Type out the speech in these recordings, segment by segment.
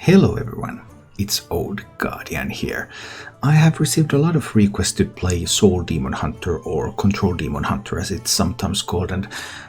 Hello everyone, it's Old Guardian here. I have received a lot of requests to play Soul Demon Hunter or Control Demon Hunter as it's sometimes called, and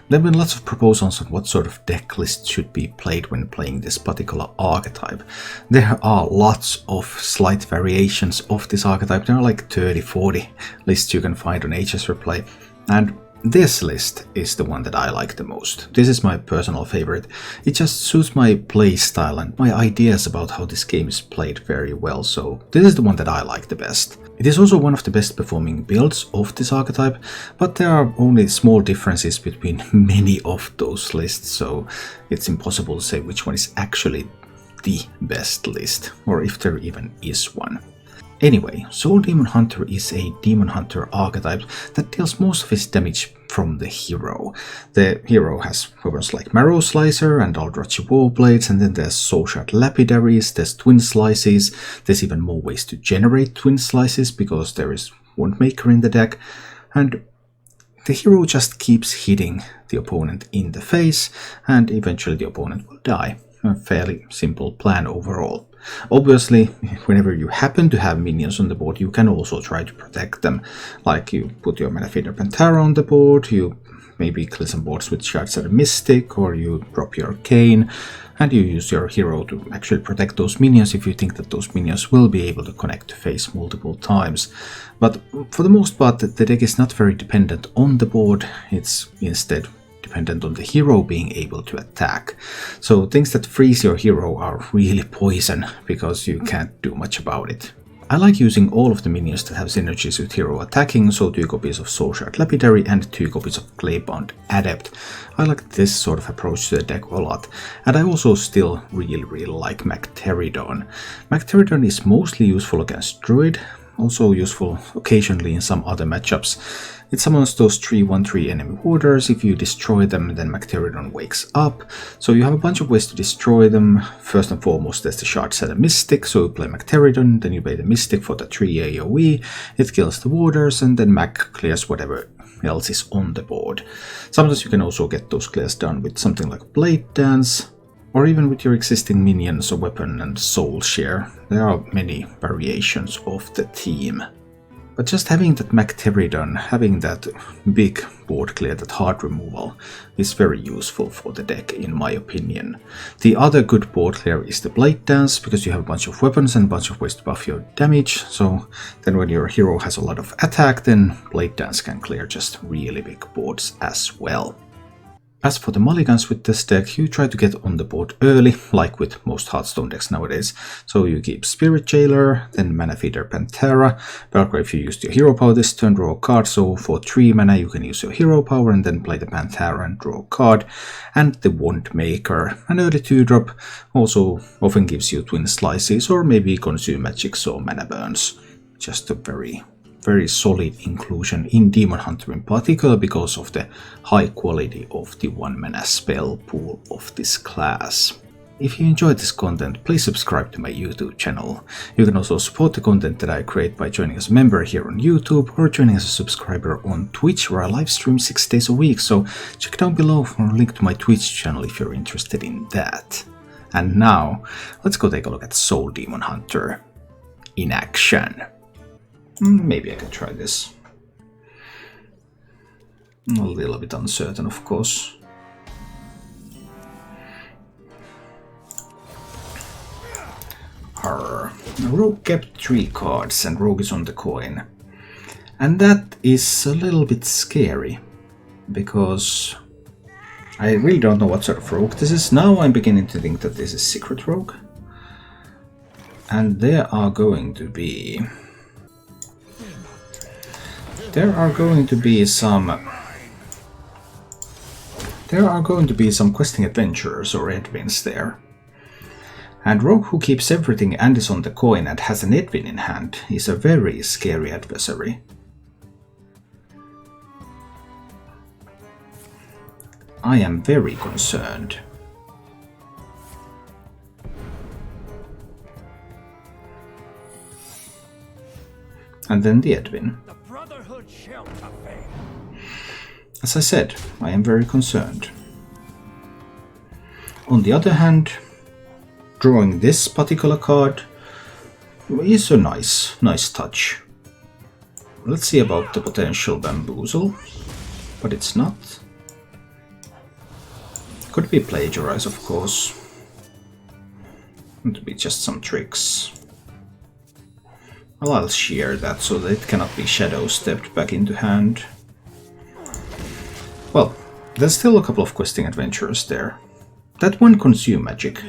there have been lots of proposals on what sort of deck list should be played when playing this particular archetype. There are lots of slight variations of this archetype. There are like 30-40 lists you can find on HS Replay, and this list is the one that I like the most. This is my personal favorite. It just suits my play style and my ideas about how this game is played very well, so this is the one that I like the best. It is also one of the best performing builds of this archetype, but there are only small differences between many of those lists, so it's impossible to say which one is actually the best list, or if there even is one. Anyway, Soul Demon Hunter is a Demon Hunter archetype that deals most of its damage from the hero. The hero has weapons like Marrow Slicer and Aldrachi Warblades, and then there's Soul Shard Lapidaries, there's Twin Slices, there's even more ways to generate Twin Slices because there is Wandmaker in the deck, and the hero just keeps hitting the opponent in the face, and eventually the opponent will die. A fairly simple plan overall. Obviously, whenever you happen to have minions on the board, you can also try to protect them. Like you put your Mana Feeder Pantera on the board, you maybe kill some boards with Shards of Mystic, or you drop your Cane, and you use your hero to actually protect those minions if you think that those minions will be able to connect to face multiple times. But for the most part, the deck is not very dependent on the board, it's instead dependent on the hero being able to attack. So things that freeze your hero are really poison because you can't do much about it. I like using all of the minions that have synergies with hero attacking, so 2 copies of Soul Shard Lapidary and 2 copies of Claybound Adept. I like this sort of approach to the deck a lot, and I also still really like Macteridon. Macteridon is mostly useful against Druid, also useful occasionally in some other matchups. It summons those 3/1/3 enemy warders. If you destroy them, then Macteridon wakes up. So you have a bunch of ways to destroy them. First and foremost, there's the Shard Set a Mystic, so you play Macteridon, then you play the Mystic for the 3 AoE, it kills the warders, and then Mac clears whatever else is on the board. Sometimes you can also get those clears done with something like Blade Dance, or even with your existing minions, a weapon, and Soul Share. There are many variations of the theme. But just having that Macteridon, having that big board clear, that hard removal, is very useful for the deck in my opinion. The other good board clear is the Blade Dance, because you have a bunch of weapons and a bunch of ways to buff your damage, so then when your hero has a lot of attack, then Blade Dance can clear just really big boards as well. As for the mulligans with this deck, you try to get on the board early, like with most Hearthstone decks nowadays. So you keep Spirit Jailer, then Mana Feeder Pantera. Belgrave, if you used your hero power this turn, draw a card, so for 3 mana you can use your hero power and then play the Pantera and draw a card. And the Wandmaker, an early 2-drop, also often gives you Twin Slices or maybe Consume Magics or Mana Burns. Just a very solid inclusion in Demon Hunter in particular because of the high quality of the 1-mana spell pool of this class. If you enjoyed this content, please subscribe to my YouTube channel. You can also support the content that I create by joining as a member here on YouTube or joining as a subscriber on Twitch, where I live stream 6 days a week, so check down below for a link to my Twitch channel if you're interested in that. And now, let's go take a look at Soul Demon Hunter in action. Maybe I can try this. A little bit uncertain, of course. Rogue kept 3 cards and Rogue is on the coin. And that is a little bit scary, because I really don't know what sort of Rogue this is. Now I'm beginning to think that this is Secret Rogue. And there are going to be some questing adventurers or Edwins there. And Rogue who keeps everything and is on the coin and has an Edwin in hand is a very scary adversary. I am very concerned. And then the Edwin. As I said, I am very concerned. On the other hand, drawing this particular card is a nice touch. Let's see about the potential Bamboozle, but it's not. Could be Plagiarize, of course. It would be just some tricks. Well, I'll shear that so that it cannot be shadow stepped back into hand. Well, there's still a couple of questing adventures there. That one consume magic.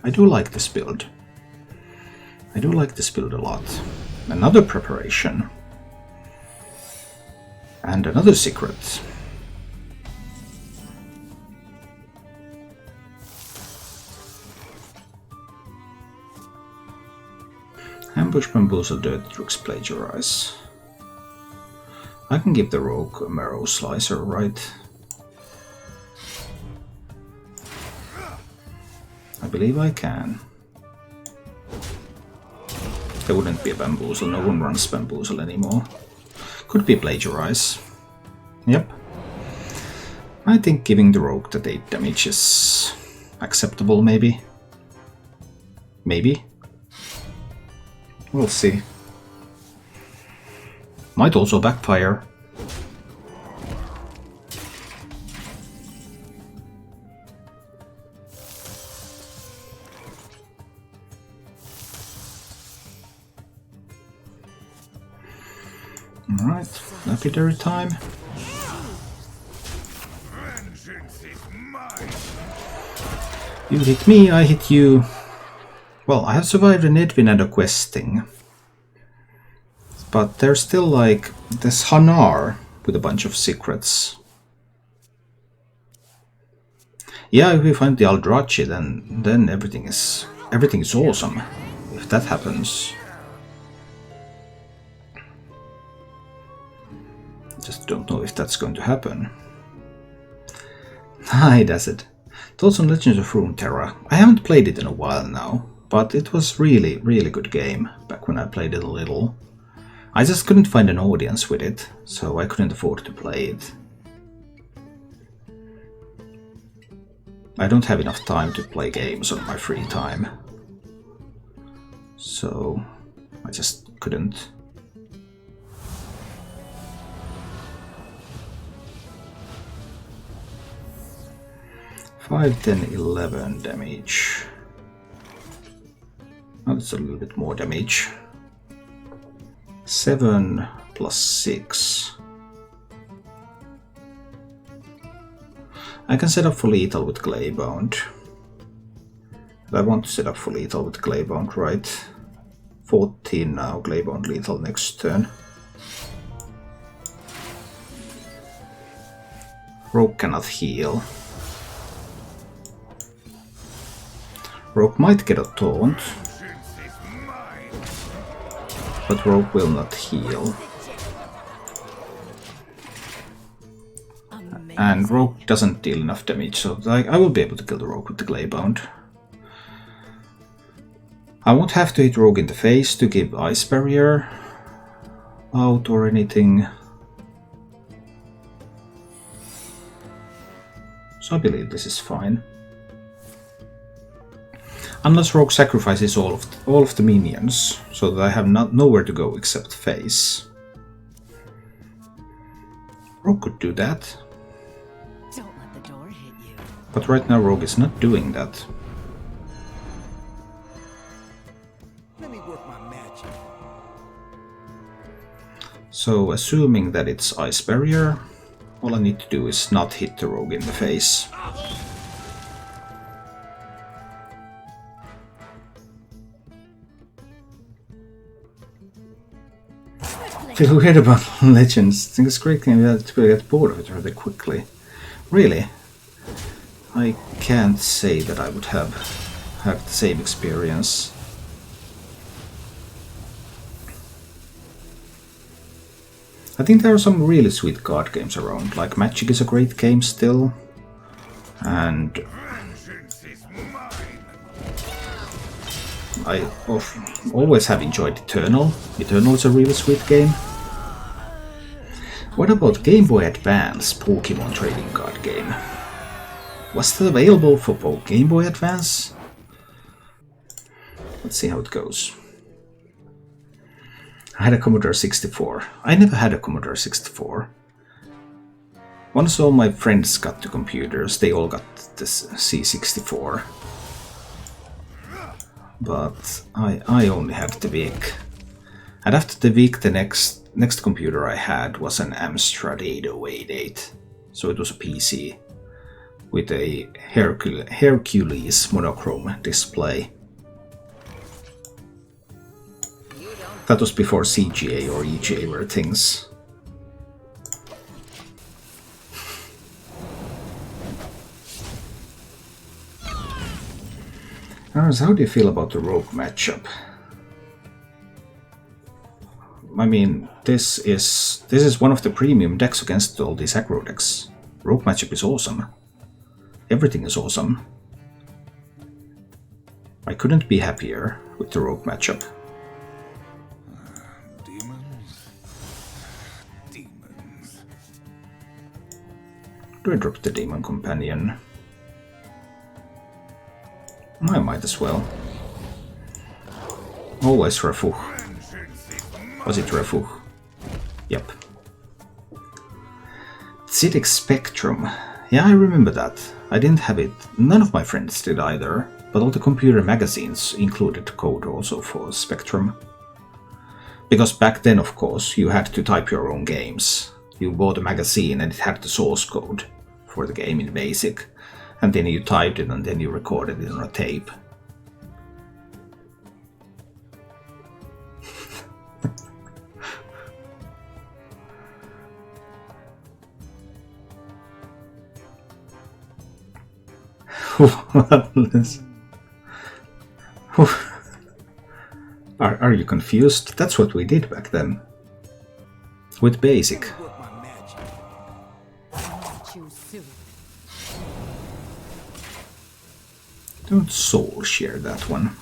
I do like this build. I do like this build a lot. Another preparation. And another secret. Ambush, Bamboozle, Dirty Tricks, Plagiarize. I can give the rogue a Marrow Slicer, right? I believe I can. There wouldn't be a Bamboozle, no one runs Bamboozle anymore. Could be Plagiarize. Yep. I think giving the rogue that 8 damage is acceptable, maybe. Maybe. We'll see. Might also backfire. Alright, lapidary time. You hit me, I hit you. Well, I have survived an Edwin and a questing. But there's still like this Hanar with a bunch of secrets. Yeah, if we find the Aldrachi, then everything is awesome. If that happens. Just don't know if that's going to happen. Hi, does it? Thoughts on Legends of Runeterra? I haven't played it in a while now, but it was really good game back when I played it a little. I just couldn't find an audience with it, so I couldn't afford to play it. I don't have enough time to play games on my free time, so I just couldn't. Five, 10, 11 damage. Oh, that's a little bit more damage. 7 plus 6. I can set up for lethal with Claybound. I want to set up for lethal with Claybound, right? 14 now, Claybound lethal next turn. Rogue cannot heal. Rogue might get a taunt, but Rogue will not heal. And Rogue doesn't deal enough damage, so I will be able to kill the Rogue with the Claybound. I won't have to hit Rogue in the face to give Ice Barrier out or anything. So I believe this is fine. Unless Rogue sacrifices all of the minions, so that I have nowhere to go except face. Rogue could do that. Don't let the door hit you. But right now Rogue is not doing that. Let me work my magic. So assuming that it's Ice Barrier, all I need to do is not hit the Rogue in the face. I feel weird about Legends. I think it's a great game, you get bored of it rather quickly. Really? I can't say that I would have the same experience. I think there are some really sweet card games around, like Magic is a great game still, and I always have enjoyed Eternal. Eternal is a really sweet game. What about Game Boy Advance Pokemon trading card game? Was that available for both Game Boy Advance Let's see how it goes. I had a Commodore 64. I never had a Commodore 64. Once all my friends got to computers, they all got this C64. But I only had the VIC. And after the VIC, the next computer I had was an Amstrad 8088. So it was a PC with a Hercules monochrome display. That was before CGA or EGA were things. Aaron, how do you feel about the rogue matchup? I mean, this is one of the premium decks against all these aggro decks. Rogue matchup is awesome. Everything is awesome. I couldn't be happier with the rogue matchup. Do I drop the Demon Companion? I might as well. Always Refuge. Was it Refuge? Yep. Acidic Spectrum. Yeah, I remember that. I didn't have it. None of my friends did either. But all the computer magazines included code also for Spectrum. Because back then, of course, you had to type your own games. You bought a magazine and it had the source code for the game in BASIC. And then you typed it and then you recorded it on a tape. Are you confused? That's what we did back then. With BASIC. Don't soul share that one.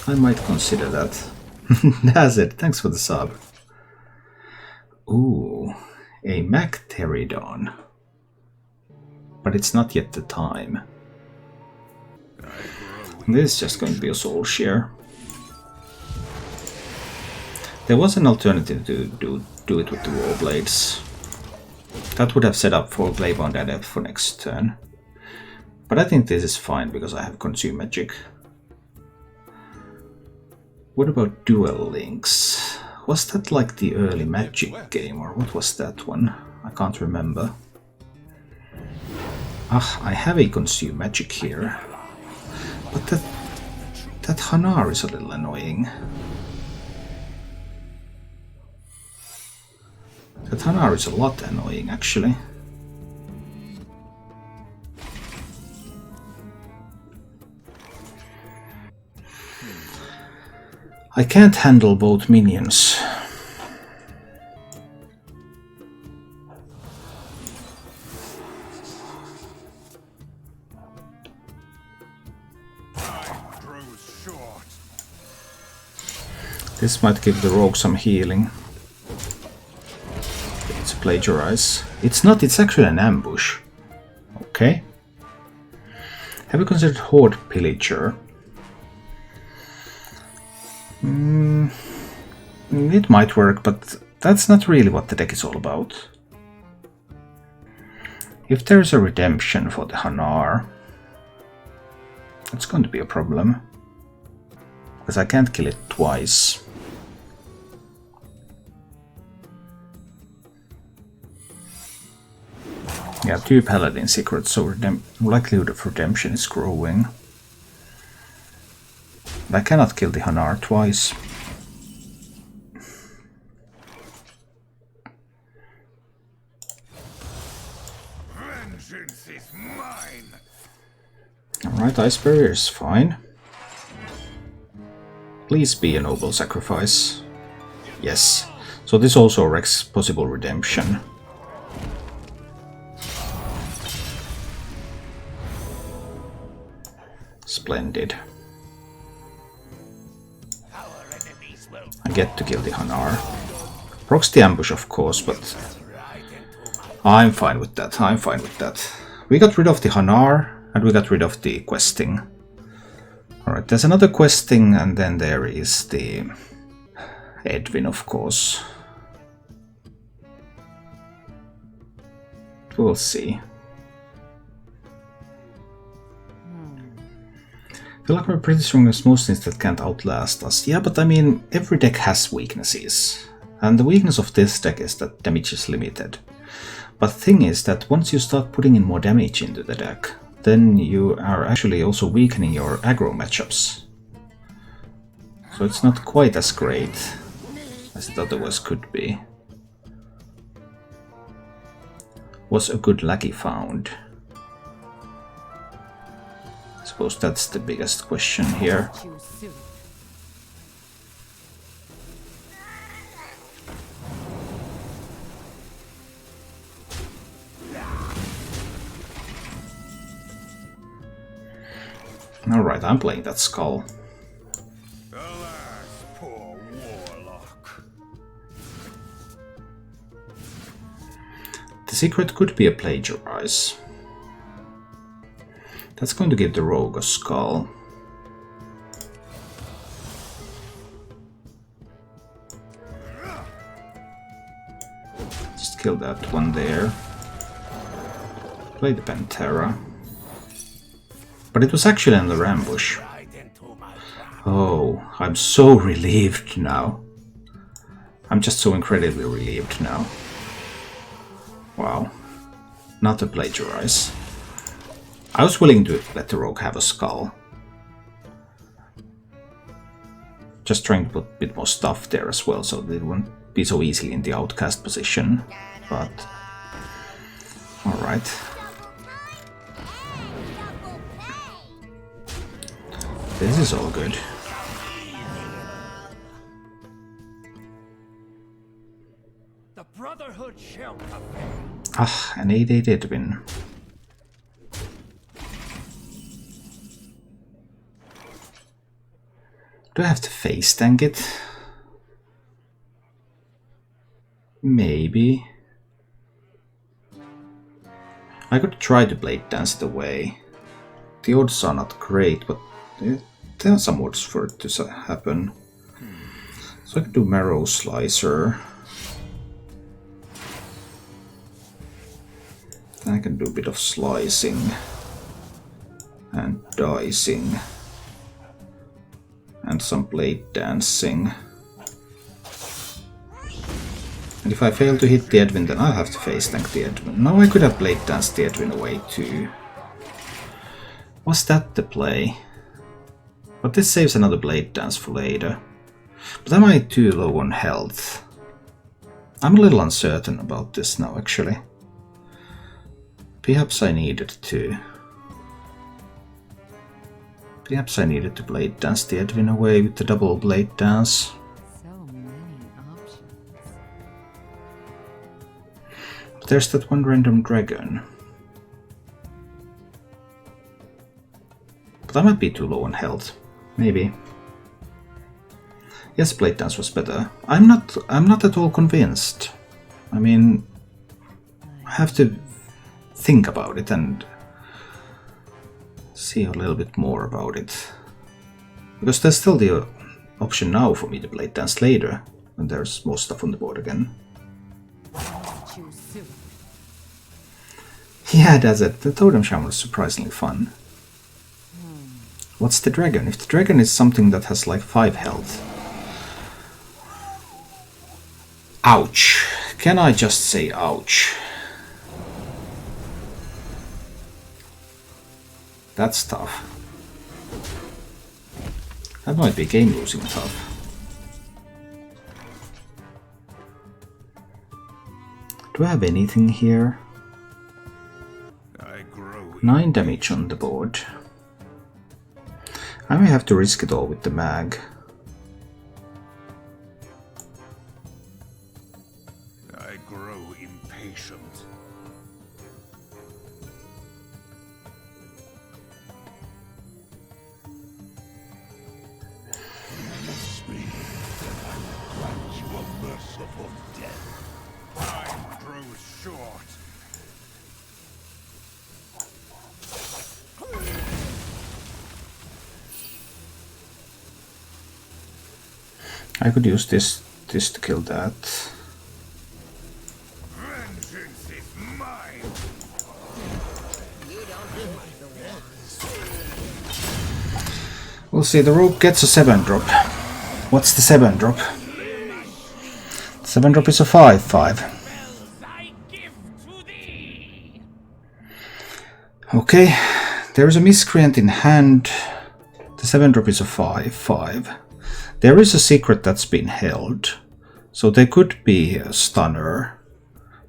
I might consider that. That's it. Thanks for the sub. Ooh, a Macteridon. But it's not yet the time. This is just going to be a soul share. There was an alternative to do it with the Warblades. That would have set up for Glaybound Adept for next turn. But I think this is fine because I have Consume Magic. What about Duel Links? Was that like the early Magic game or what was that one? I can't remember. Ah, I have a Consume Magic here. But that Hanar is a little annoying. That Hanar is a lot annoying actually. I can't handle both minions. This might give the rogue some healing. It's a plagiarize. It's not, it's actually an ambush. Okay. Have you considered Horde Pillager? It might work, but that's not really what the deck is all about. If there's a redemption for the Hanar, that's going to be a problem. Because I can't kill it twice. Yeah, 2 Paladin Secrets, so likelihood of redemption is growing. But I cannot kill the Hanar twice. Vengeance is mine. Alright, Ice Barrier is fine. Please be a noble sacrifice. Yes. So this also wrecks possible redemption. Splendid. I get to kill the Hanar. Procs the ambush, of course, but I'm fine with that. I'm fine with that. We got rid of the Hanar and we got rid of the questing. Alright, there's another questing, and then there is the Edwin, of course. We'll see. I feel like we're pretty strong against most things that can't outlast us. Yeah, but I mean, every deck has weaknesses. And the weakness of this deck is that damage is limited. But the thing is that once you start putting in more damage into the deck, then you are actually also weakening your aggro matchups. So it's not quite as great as it otherwise could be. Was a good lucky found? I suppose that's the biggest question here. Alright, I'm playing that skull. Alas, poor warlock. The secret could be a plagiarize. That's going to give the rogue a skull. Just kill that one there. Play the Pantera. But it was actually under ambush. Oh, I'm so relieved now. I'm just so incredibly relieved now. Wow. Not to plagiarize. I was willing to let the rogue have a skull. Just trying to put a bit more stuff there as well, so they wouldn't be so easily in the outcast position. But... alright. This is all good. The Brotherhood shall prevail. Ah, an 8/8 Edwin. Do I have to face tank it? Maybe. I could try to blade dance it away. The odds are not great, but there are some odds for it to happen. So I could do Marrow Slicer. Then I can do a bit of slicing and dicing and some blade dancing. And if I fail to hit the Edwin, then I'll have to face tank the Edwin. No, I could have blade danced the Edwin away too. Was that the play? But this saves another blade dance for later. But am I too low on health? I'm a little uncertain about this now, actually. Perhaps I needed to. Perhaps I needed to blade dance the Edwin away with the double blade dance. So many options. But there's that one random dragon. But I might be too low on health. Maybe. Yes, blade dance was better. I'm not at all convinced. I mean, I have to think about it and see a little bit more about it. Because there's still the option now for me to blade dance later, when there's more stuff on the board again. Choose soon. Yeah, that's it. The Totem Shaman was surprisingly fun. What's the dragon? If the dragon is something that has like 5 health. Ouch. Can I just say ouch? That's tough. That might be game losing tough. Do I have anything here? 9 damage on the board. I may have to risk it all with the mag. I grow impatient. Release me, then I will grant you a merciful death. Time grows short. I could use this to kill that. Vengeance is mine. We'll see, the rogue gets a 7-drop. What's the 7-drop? 7-drop is a 5/5. Okay, there is a miscreant in hand. The 7-drop is a 5/5. There is a secret that's been held, so there could be a stunner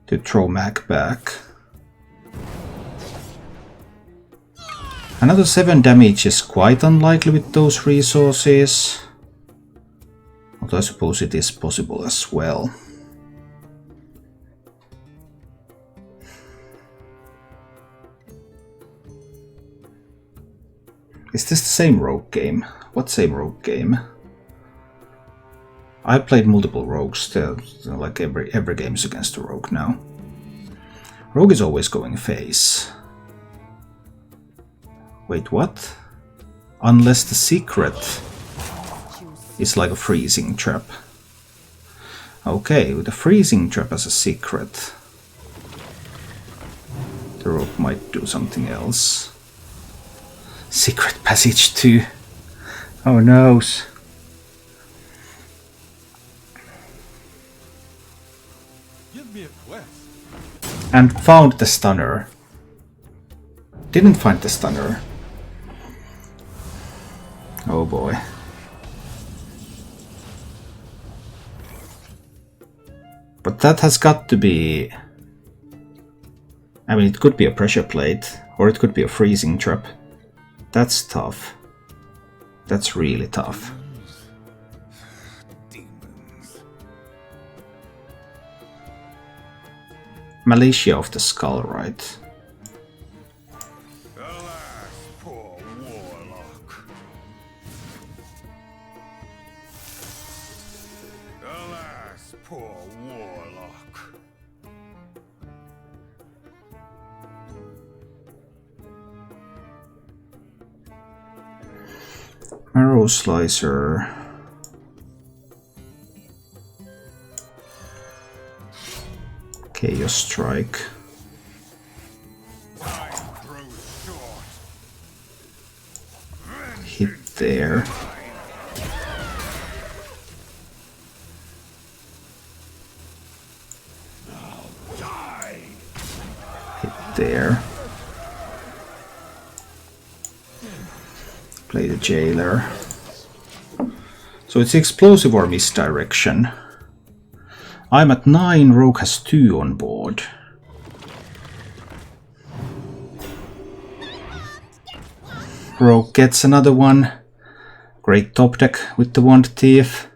to throw Mac back. Another 7 damage is quite unlikely with those resources, although I suppose it is possible as well. Is this the same rogue game? What same rogue game? I played multiple rogues, like every game is against a rogue now. Rogue is always going face. Wait, what? Unless the secret is like a freezing trap. Okay, with a freezing trap as a secret, the rogue might do something else. Secret passage 2. Oh no. Give me a quest. And found the stunner. Didn't find the stunner. Oh boy. But that has got to be... I mean, it could be a pressure plate, or it could be a freezing trap. That's tough. That's really tough. Demons. Militia of the Skull, right? Alas, poor warlock. Alas, poor warlock. Arrow Slicer. Chaos Strike. Time grows short. Hit there. Die. Hit there. Play the Jailer. So it's explosive or misdirection. I'm at 9, Rogue has 2 on board. Rogue gets another one. Great top deck with the Wand Thief.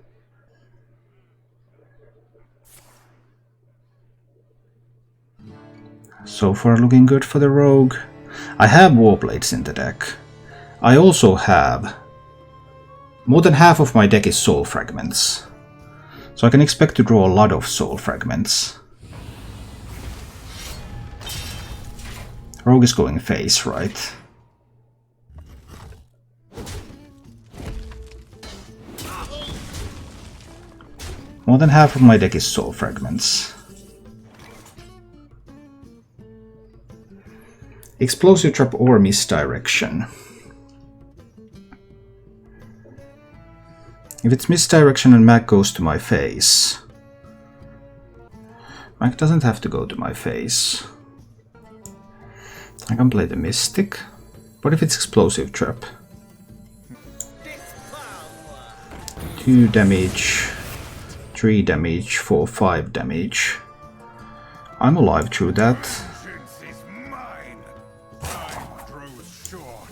So far looking good for the Rogue. I have Warblades in the deck. I also have... more than half of my deck is Soul Fragments. So I can expect to draw a lot of Soul Fragments. Rogue is going face, right? More than half of my deck is Soul Fragments. Explosive Trap or Misdirection. If it's Misdirection and Mac goes to my face... Mac doesn't have to go to my face. I can play the Mystic. What if it's Explosive Trap? 2 damage, 3 damage, 4, 5 damage. I'm alive through that. Vengeance is mine. Time grows short.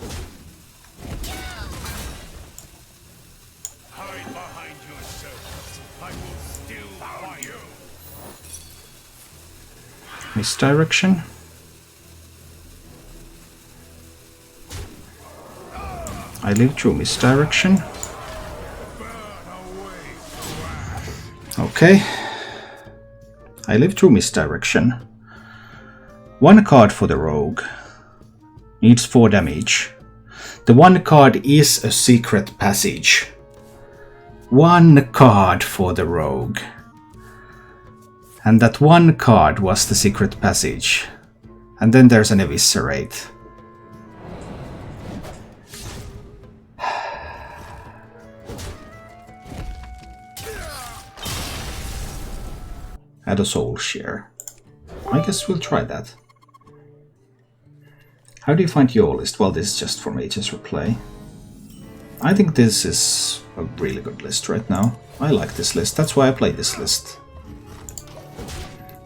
Hide behind yourself. I will still find you. Misdirection. I live through Misdirection. Okay. I live through Misdirection. 1 card for the Rogue. Needs 4 damage. The 1 card is a secret passage. One card for the rogue. And that one card was the secret passage. And then there's an eviscerate. Add a soul share. I guess we'll try that. How do you find your list? Well, this is just for mages replay. I think this is a really good list right now. I like this list, that's why I play this list.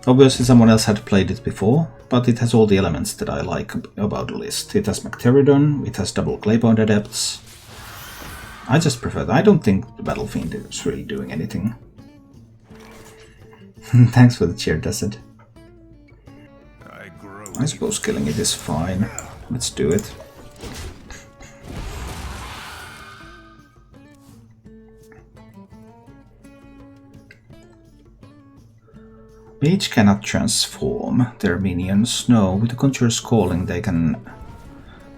Obviously someone else had played it before, but it has all the elements that I like about the list. It has Macteridon, it has double Claybound Adepts. I just prefer that. I don't think the Battle Fiend is really doing anything. Thanks for the cheer, does it? I suppose killing it is fine. Let's do it. Mage cannot transform their minions. No, with the Conjurer's Calling they can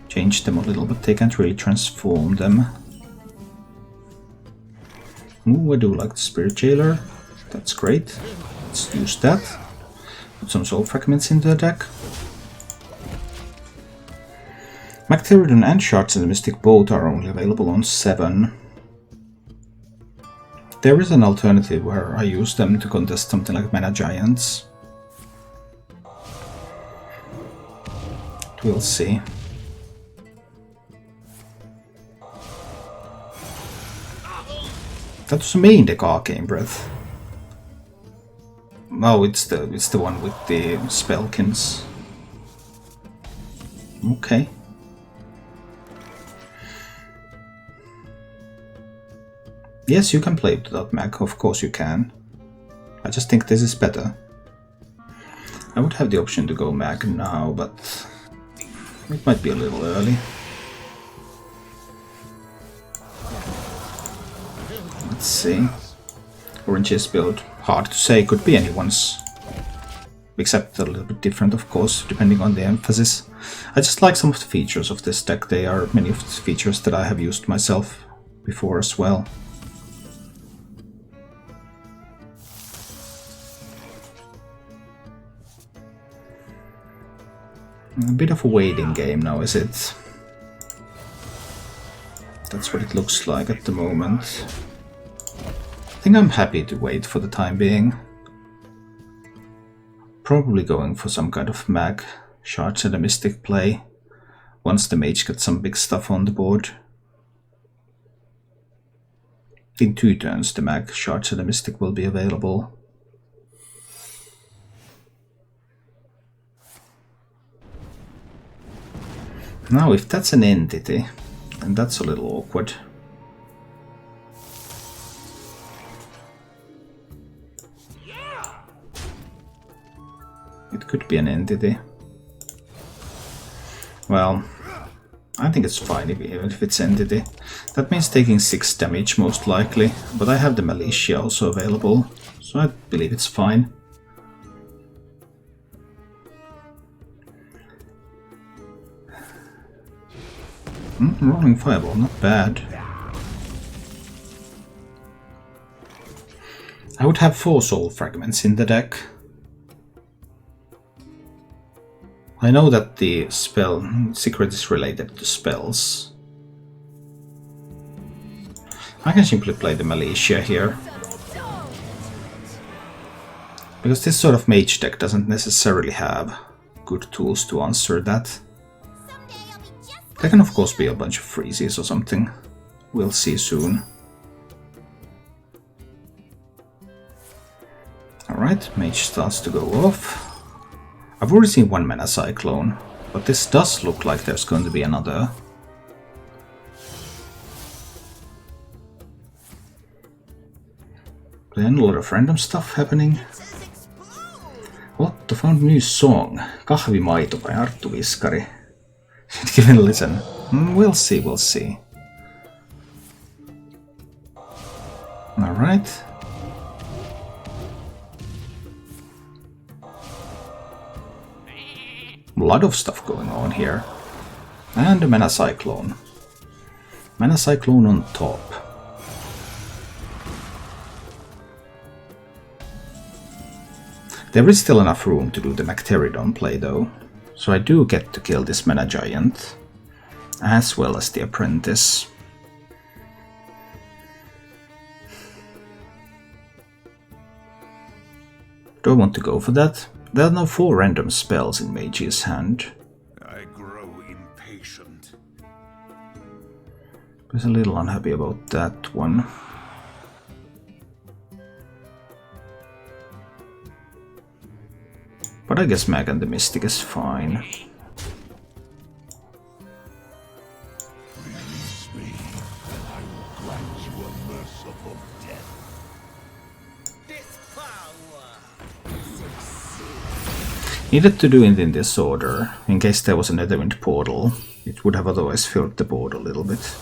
change them a little, but they can't really transform them. Ooh, I do like the Spirit Jailer. That's great. Let's use that. Put some soul fragments into the deck. Macteridon and Shards of the Mystic both are only available on 7. There is an alternative where I use them to contest something like Mana Giants. We'll see. That was a main deck Arcane Breath. Oh, it's the one with the Spellkins. Okay. Yes, you can play without mag, of course you can. I just think this is better. I would have the option to go mag now, but it might be a little early. Let's see. Orange's build, hard to say, could be anyone's. Except a little bit different, of course, depending on the emphasis. I just like some of the features of this deck. They are many of the features that I have used myself before as well. A bit of a waiting game now, is it? That's what it looks like at the moment. I think I'm happy to wait for the time being. Probably going for some kind of mag, Shards and a Mystic play, once the mage gets some big stuff on the board. In 2 turns the mag, Shards and a Mystic will be available. Now, if that's an entity, then that's a little awkward. It could be an entity. Well, I think it's fine even if it's entity. That means taking 6 damage most likely, but I have the Militia also available, so I believe it's fine. Rolling Fireball, not bad. I would have 4 soul fragments in the deck. I know that the spell secret is related to spells. I can simply play the Militia here. Because this sort of mage deck doesn't necessarily have good tools to answer that. There can of course be a bunch of freezes or something. We'll see soon. Alright, mage starts to go off. I've already seen 1 Mana Cyclone, but this does look like there's going to be another. Then a lot of random stuff happening. What? I found a new song. Kahvimaito by Arttu Viskari. Should give it a listen. We'll see, we'll see. Alright. A lot of stuff going on here. And a Mana Cyclone. Mana Cyclone on top. There is still enough room to do the Macteridon play though, so I do get to kill this Mana Giant, as well as the Apprentice. Do I want to go for that? There are now 4 random spells in Mage's hand. I grow impatient. I was a little unhappy about that one. But I guess Mag and the Mystic is fine. Release me, and I will grant you a merciful death. Needed to do it in this order, in case there was a Netherwind portal. It would have otherwise filled the board a little bit.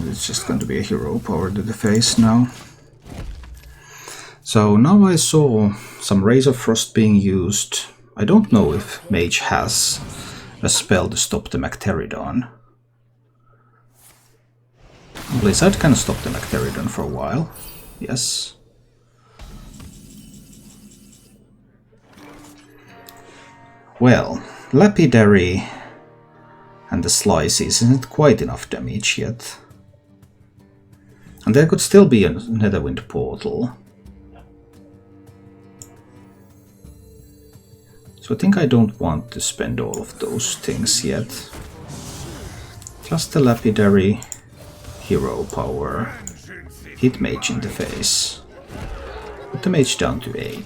It's just going to be a hero power to the face now. So now I saw some Rays of Frost being used. I don't know if Mage has a spell to stop the Macteridon. Blizzard can stop the Macteridon for a while. Yes. Well, Lapidary and the Slices isn't quite enough damage yet. And there could still be a Netherwind portal. So I think I don't want to spend all of those things yet. Just the Lapidary, hero power, hit Mage in the face. Put the Mage down to 8.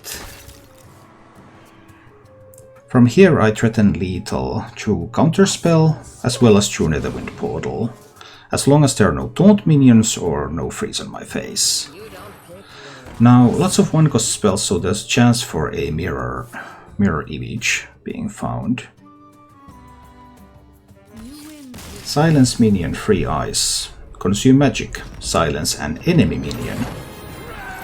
From here I threaten lethal through Counterspell as well as through Netherwind portal, as long as there are no taunt minions or no freeze on my face. Now lots of 1-cost spells, so there's a chance for a mirror image being found. Silence minion, free eyes. Consume magic. Silence an enemy minion.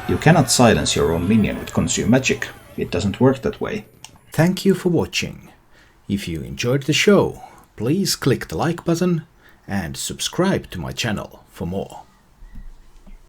You cannot silence your own minion with consume magic. It doesn't work that way. Thank you for watching. If you enjoyed the show, please click the like button and subscribe to my channel for more.